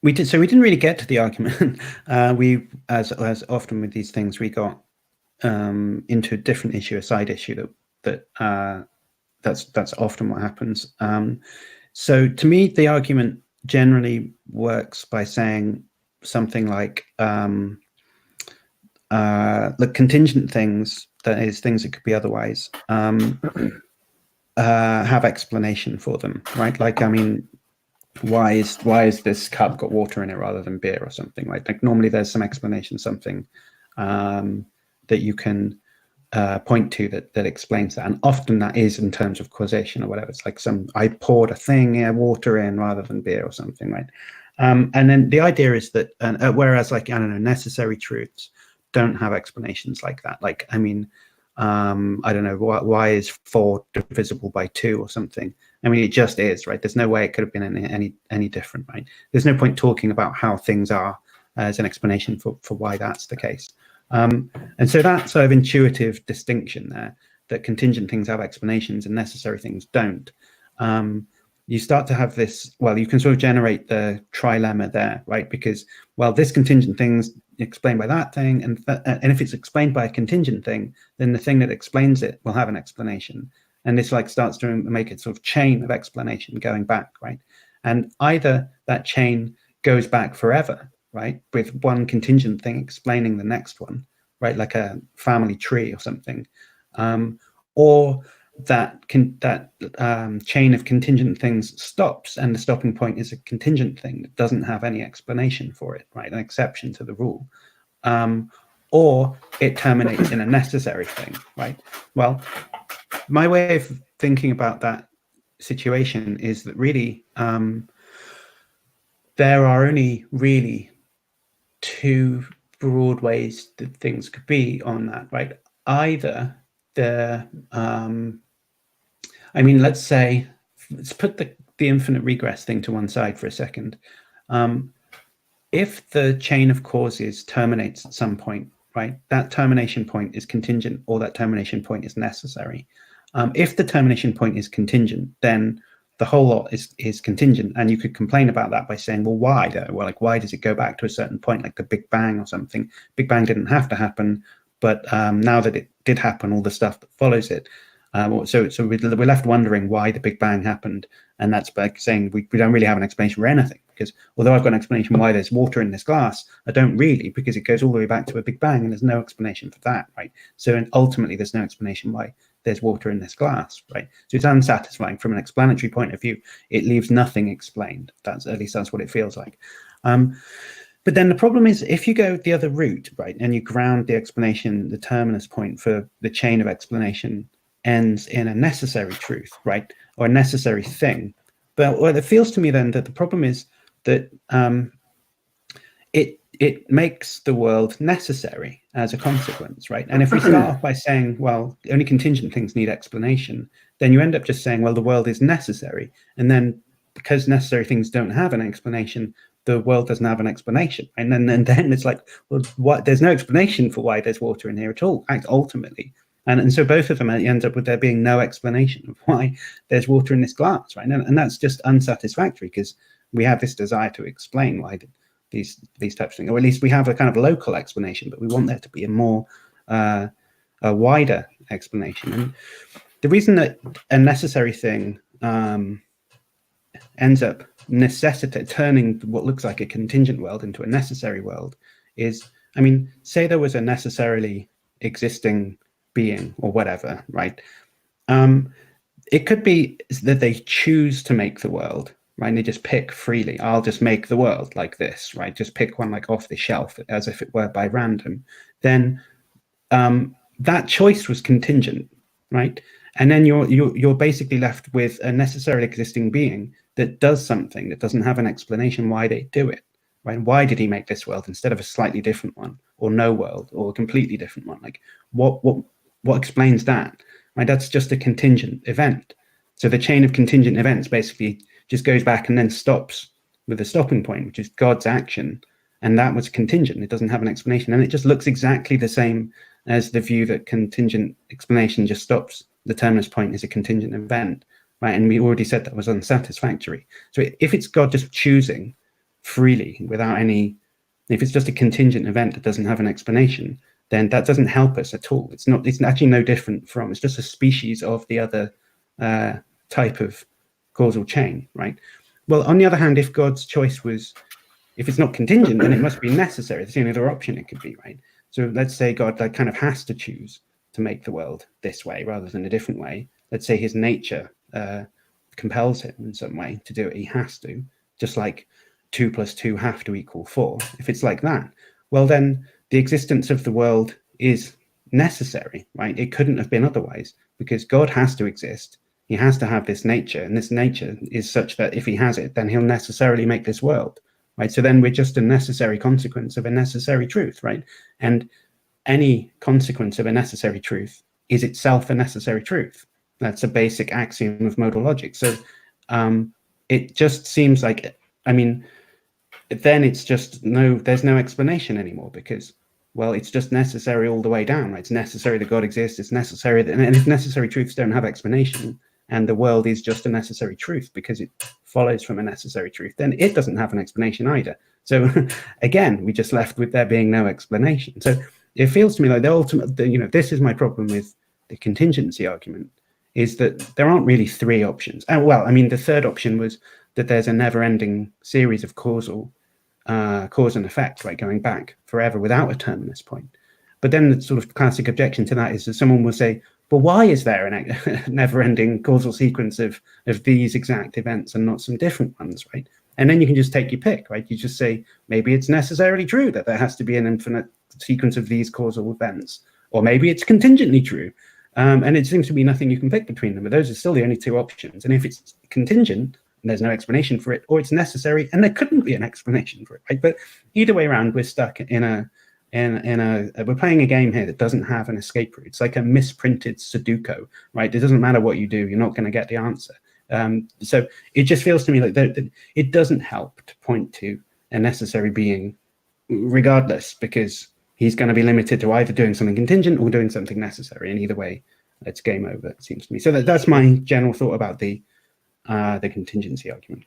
we did. So we didn't really get to the argument. We, as often with these things, we got into a different issue, a side issue that's often what happens. So to me, the argument generally works by saying something like, look, contingent things, that is, things that could be otherwise, have explanation for them, right? Like, I mean, why is this cup got water in it rather than beer or something, right? Like normally there's some explanation, something that you can point to that explains that, and often that is in terms of causation or whatever. It's like I poured a thing, water in rather than beer or something, right? And then the idea is that, whereas like, I don't know, necessary truths don't have explanations like that. Like, I mean, I don't know, why is 4 divisible by 2 or something? I mean, it just is, right? There's no way it could have been any different, right? There's no point talking about how things are as an explanation for why that's the case. And so that sort of intuitive distinction there, that contingent things have explanations and necessary things don't, you start to have this, well, you can sort of generate the trilemma there, right? Because, well, this contingent thing's explained by that thing, and if it's explained by a contingent thing, then the thing that explains it will have an explanation. And this like starts to make it sort of chain of explanation going back, right? And either that chain goes back forever, right, with one contingent thing explaining the next one, right, like a family tree or something, or that chain of contingent things stops, and the stopping point is a contingent thing that doesn't have any explanation for it, right, an exception to the rule, or it terminates in a necessary thing, right? Well, my way of thinking about that situation is that really there are only really 2 broad ways that things could be on that, right? Either the I mean, let's put the infinite regress thing to one side for a second. If the chain of causes terminates at some point, right, that termination point is contingent, or that termination point is necessary. If the termination point is contingent, then the whole lot is contingent, and you could complain about that by saying, well, why though? Well, like, why does it go back to a certain point, like the Big Bang or something? Big Bang didn't have to happen, but now that it did happen, all the stuff that follows it. So we're left wondering why the Big Bang happened, and that's like saying we don't really have an explanation for anything, because although I've got an explanation why there's water in this glass, I don't really, because it goes all the way back to a Big Bang, and there's no explanation for that, right? So ultimately, there's no explanation why there's water in this glass, right? So it's unsatisfying from an explanatory point of view. It leaves nothing explained. At least that's what it feels like. But then the problem is, if you go the other route, right, and you ground the explanation, the terminus point for the chain of explanation ends in a necessary truth, right, or a necessary thing. But well, it feels to me then that the problem is that it makes the world necessary as a consequence, right? And if we start off by saying, well, only contingent things need explanation, then you end up just saying, well, the world is necessary. And then because necessary things don't have an explanation, the world doesn't have an explanation. And then it's like, well, there's no explanation for why there's water in here at all, ultimately. And so both of them end up with there being no explanation of why there's water in this glass, right? And that's just unsatisfactory, because we have this desire to explain why these types of things, or at least we have a kind of local explanation, but we want there to be a more a wider explanation. And the reason that a necessary thing ends up turning what looks like a contingent world into a necessary world is, I mean, say there was a necessarily existing being or whatever, right? It could be that they choose to make the world, right? And they just pick freely. I'll just make the world like this, right? Just pick one like off the shelf as if it were by random. Then that choice was contingent, right? And then you're basically left with a necessarily existing being that does something that doesn't have an explanation why they do it, right? Why did he make this world instead of a slightly different one, or no world, or a completely different one? Like what explains that, right? That's just a contingent event. So the chain of contingent events basically just goes back and then stops with a stopping point, which is God's action. And that was contingent. It doesn't have an explanation. And it just looks exactly the same as the view that contingent explanation just stops. The terminus point is a contingent event. right? And we already said that was unsatisfactory. So if it's God just choosing freely without any, if it's just a contingent event that doesn't have an explanation, then that doesn't help us at all. It's not. It's actually no different from. It's just a species of the other type of causal chain, right? Well, on the other hand, if God's choice was, if it's not contingent, then it must be necessary. That's the only other option it could be, right? So let's say God like kind of has to choose to make the world this way rather than a different way. Let's say his nature compels him in some way to do it. He has to, just like 2 + 2 have to equal 4. If it's like that, well, then the existence of the world is necessary, right? It couldn't have been otherwise, because God has to exist. He has to have this nature, and this nature is such that if he has it, then he'll necessarily make this world, right? So then we're just a necessary consequence of a necessary truth, right? And any consequence of a necessary truth is itself a necessary truth. That's a basic axiom of modal logic. So it just seems like, I mean, then it's just there's no explanation anymore, because, well, it's just necessary all the way down, right? It's necessary that God exists. It's necessary that, and if necessary truths don't have explanation, and the world is just a necessary truth because it follows from a necessary truth, then it doesn't have an explanation either. So again, we just left with there being no explanation. So it feels to me like the ultimate, this is my problem with the contingency argument, is that there aren't really three options. Well, I mean, the third option was that there's a never-ending series of cause and effect, right, going back forever without a terminus point. But then the sort of classic objection to that is that someone will say, well, why is there a never-ending causal sequence of these exact events and not some different ones, right? And then you can just take your pick, right? You just say, maybe it's necessarily true that there has to be an infinite sequence of these causal events, or maybe it's contingently true. And it seems to be nothing you can pick between them, but those are still the only two options. And if it's contingent, and there's no explanation for it, or it's necessary, and there couldn't be an explanation for it, right? But either way around, we're stuck in we're playing a game here that doesn't have an escape route. It's like a misprinted Sudoku, right? It doesn't matter what you do, you're not going to get the answer. So it just feels to me like it doesn't help to point to a necessary being regardless, because he's going to be limited to either doing something contingent or doing something necessary. And either way, it's game over, it seems to me. So that's my general thought about the contingency argument.